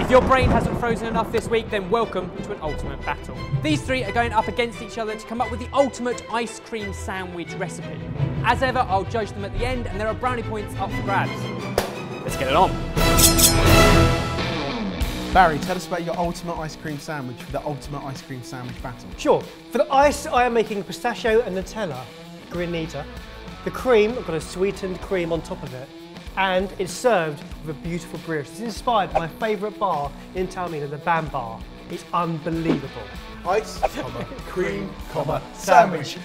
If your brain hasn't frozen enough this week, then welcome to an ultimate battle. These three are going up against each other to come up with the ultimate ice cream sandwich recipe. As ever, I'll judge them at the end, and there are brownie points up for grabs. Let's get it on. Barry, tell us about your ultimate ice cream sandwich for the ultimate ice cream sandwich battle. Sure. For the ice, I am making pistachio and Nutella granita. The cream, I've got a sweetened cream on top of it, and it's served with a beautiful brioche. It's inspired by my favourite bar in Taormina, the Bam Bar. It's unbelievable. Ice, cream, sandwich.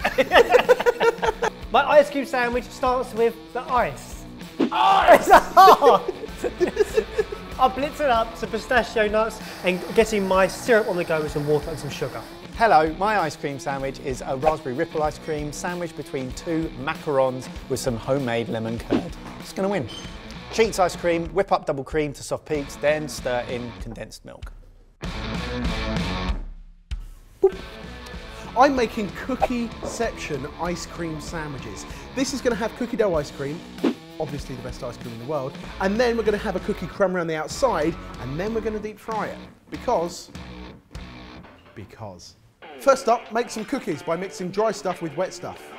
My ice cream sandwich starts with the ice. Ice! It's hard! I blitz it up, some pistachio nuts, and getting my syrup on the go with some water and some sugar. Hello, my ice cream sandwich is a raspberry ripple ice cream sandwiched between two macarons with some homemade lemon curd. It's gonna win. Cheats ice cream, whip up double cream to soft peaks, then stir in condensed milk. Boop. I'm making COOKIE-CEPTION ice cream sandwiches. This is gonna have cookie dough ice cream, obviously the best ice cream in the world, and then we're going to have a cookie crumb around the outside, and then we're going to deep fry it. Because. First up, make some cookies by mixing dry stuff with wet stuff.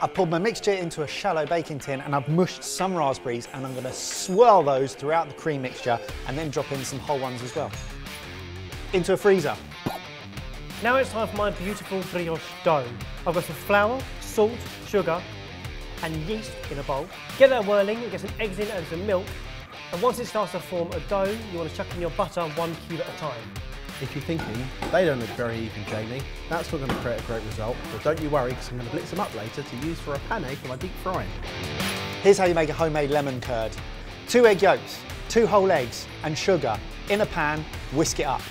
I've poured my mixture into a shallow baking tin and I've mushed some raspberries, and I'm going to swirl those throughout the cream mixture and then drop in some whole ones as well. Into a freezer. Now it's time for my beautiful brioche dough. I've got some flour, salt, sugar, and yeast in a bowl. Get that whirling, and get some eggs in and some milk. And once it starts to form a dough, you want to chuck in your butter 1 cube at a time. If you're thinking, they don't look very even, Jamie, that's not going to create a great result. But don't you worry, because I'm going to blitz them up later to use for a pane for my deep frying. Here's how you make a homemade lemon curd. 2 egg yolks, 2 whole eggs, and sugar in a pan, whisk it up.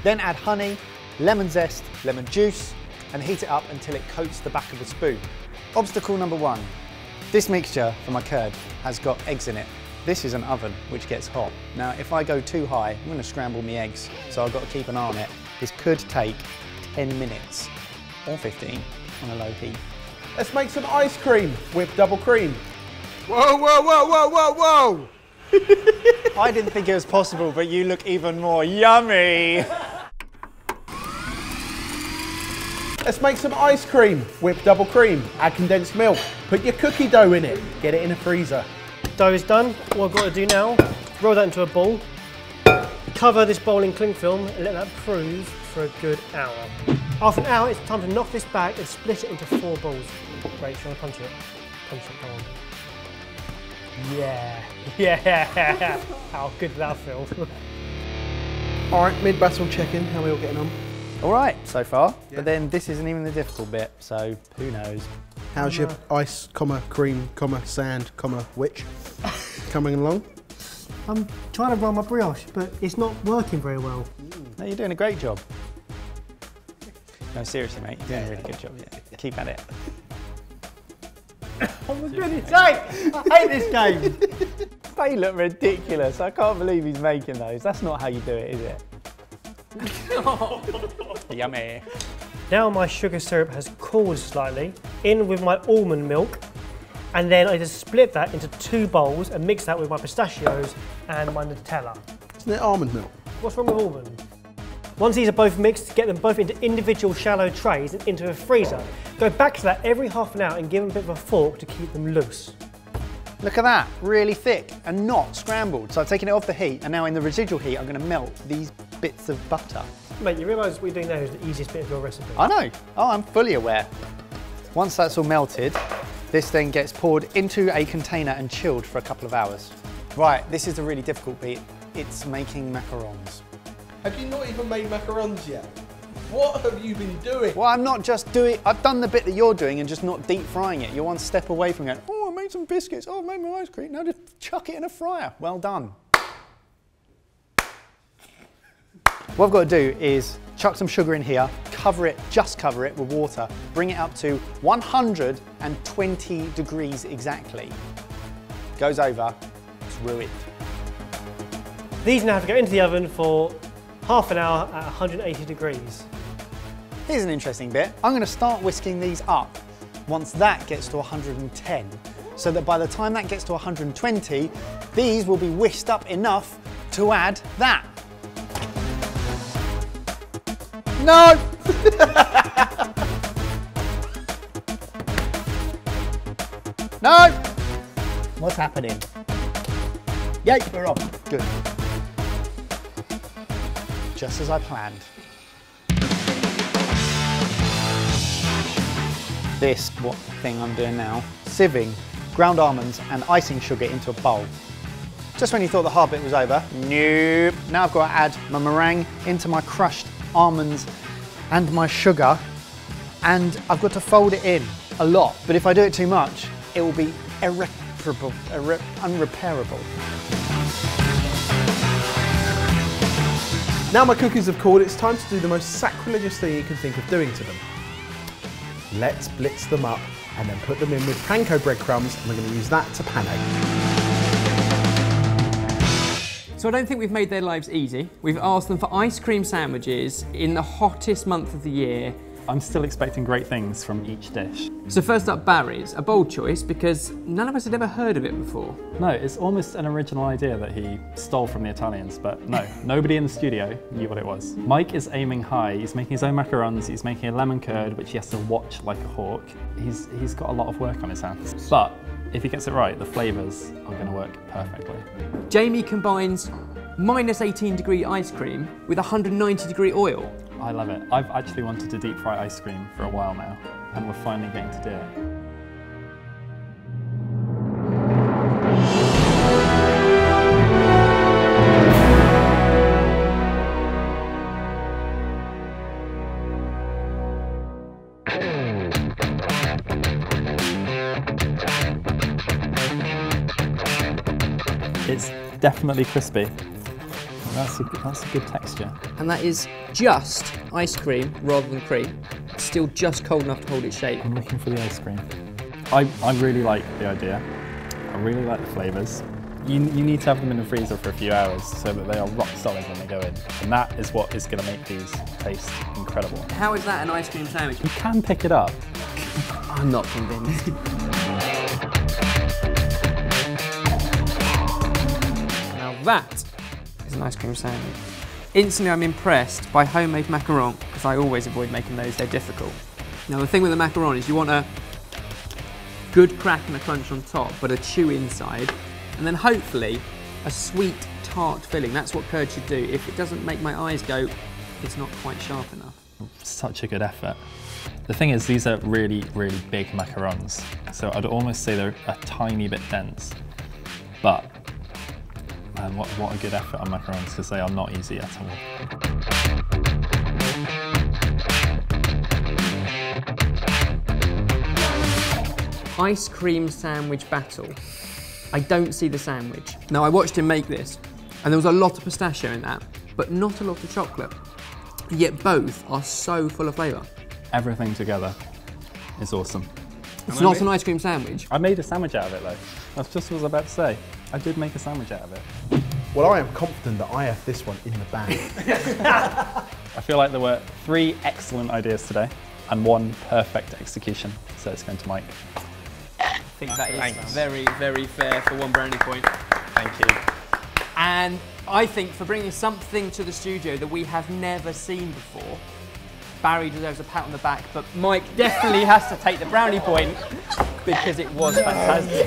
Then add honey, lemon zest, lemon juice, and heat it up until it coats the back of the spoon. Obstacle number 1. This mixture for my curd has got eggs in it. This is an oven which gets hot. Now if I go too high, I'm going to scramble my eggs, so I've got to keep an eye on it. This could take 10 minutes or 15 on a low heat. Let's make some ice cream with double cream. Whoa, whoa, whoa, whoa, whoa, whoa! I didn't think it was possible, but you look even more yummy. Let's make some ice cream with double cream. Add condensed milk. Put your cookie dough in it. Get it in a freezer. Dough is done. What I've got to do now, roll that into a ball, cover this bowl in cling film and let that prove for a good hour. After an hour, it's time to knock this back and split it into 4 balls. Great, shall I punch it? Punch it, come on. Yeah. How good did that feel? All right, mid-battle check-in. How are we all getting on? All right, so far, yeah. But then this isn't even the difficult bit, so who knows? How's your ice, cream, sand, which coming along? I'm trying to roll my brioche, but it's not working very well. No, you're doing a great job. No, seriously, mate, you're doing a really good job. Yeah. Keep at it. Oh for goodness sake! I hate this game! They look ridiculous. I can't believe he's making those. That's not how you do it, is it? Yummy. Now my sugar syrup has cooled slightly, in with my almond milk, and then I just split that into 2 bowls and mix that with my pistachios and my Nutella. Isn't it almond milk? What's wrong with almond? Once these are both mixed, get them both into individual shallow trays and into a freezer. Go back to that every half an hour and give them a bit of a fork to keep them loose. Look at that, really thick and not scrambled. So I've taken it off the heat, and now in the residual heat, I'm going to melt these bits of butter. Mate, you realise what you're doing now is the easiest bit of your recipe. I know. Oh, I'm fully aware. Once that's all melted, this then gets poured into a container and chilled for a couple of hours. Right, this is the really difficult bit. It's making macarons. Have you not even made macarons yet? What have you been doing? Well, I'm not just doing, I've done the bit that you're doing and just not deep frying it. You're one step away from going, oh, I made some biscuits. Oh, I made my ice cream. Now just chuck it in a fryer. Well done. What I've got to do is chuck some sugar in here, cover it, just cover it with water, bring it up to 120 degrees exactly. Goes over, it's ruined. These now have to go into the oven for half an hour at 180 degrees. Here's an interesting bit. I'm going to start whisking these up once that gets to 110, so that by the time that gets to 120, these will be whisked up enough to add that. No! No! What's happening? Yay, we're on. Good. Just as I planned. This thing I'm doing now, sieving ground almonds and icing sugar into a bowl. Just when you thought the hard bit was over, nope. Now I've got to add my meringue into my crushed almonds and my sugar, and I've got to fold it in a lot, but if I do it too much, it will be unrepairable. Now my cookies have cooled, it's time to do the most sacrilegious thing you can think of doing to them. Let's blitz them up and then put them in with panko breadcrumbs, and we're going to use that to panko. So I don't think we've made their lives easy. We've asked them for ice cream sandwiches in the hottest month of the year. I'm still expecting great things from each dish. So first up, Barry's, a bold choice because none of us had ever heard of it before. No, it's almost an original idea that he stole from the Italians, but no, nobody in the studio knew what it was. Mike is aiming high. He's making his own macarons. He's making a lemon curd, which he has to watch like a hawk. He's got a lot of work on his hands. But if he gets it right, the flavors are going to work perfectly. Jamie combines -18-degree ice cream with 190-degree oil. I love it. I've actually wanted to deep fry ice cream for a while now, and we're finally getting to do it. It's definitely crispy. That's a good texture. And that is just ice cream rather than cream. It's still just cold enough to hold its shape. I'm looking for the ice cream. I really like the idea. I really like the flavours. You need to have them in the freezer for a few hours so that they are rock solid when they go in. And that is what is going to make these taste incredible. How is that an ice cream sandwich? You can pick it up. I'm not convinced. Now that is an ice cream sandwich. Instantly I'm impressed by homemade macaron, because I always avoid making those, they're difficult. Now the thing with the macaron is you want a good crack and a crunch on top, but a chew inside, and then hopefully a sweet tart filling. That's what curd should do. If it doesn't make my eyes go, it's not quite sharp enough. Such a good effort. The thing is, these are really, really big macarons, so I'd almost say they're a tiny bit dense, but man, what a good effort on macarons, because they are not easy at all. Ice cream sandwich battle. I don't see the sandwich. Now I watched him make this, and there was a lot of pistachio in that, but not a lot of chocolate. Yet both are so full of flavour. Everything together is awesome. It's not an ice cream sandwich. I made a sandwich out of it though. That's just what I was about to say. I did make a sandwich out of it. Well, I am confident that I have this one in the bag. I feel like there were 3 excellent ideas today and 1 perfect execution, so it's going to Mike. I think that is very, very fair for 1 brownie point. Thank you. And I think for bringing something to the studio that we have never seen before, Barry deserves a pat on the back, but Mike definitely has to take the brownie point because it was fantastic.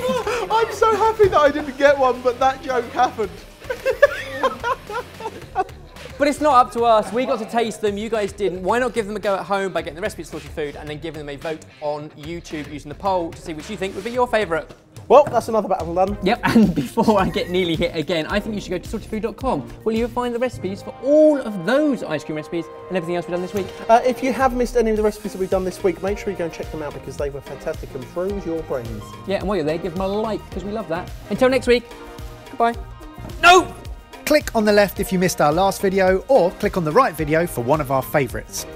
I'm so happy that I didn't get one, but that joke happened. But it's not up to us. We got to taste them, you guys didn't. Why not give them a go at home by getting the recipe to Sorted Food and then giving them a vote on YouTube using the poll to see which you think would be your favourite. Well, that's another battle done. Yep, and before I get nearly hit again, I think you should go to sortedfood.com where you'll find the recipes for all of those ice cream recipes and everything else we've done this week. If you have missed any of the recipes that we've done this week, make sure you go and check them out because they were fantastic and froze your brains. Yeah, and while you're there, give them a like because we love that. Until next week, goodbye. No! Click on the left if you missed our last video, or click on the right video for one of our favourites.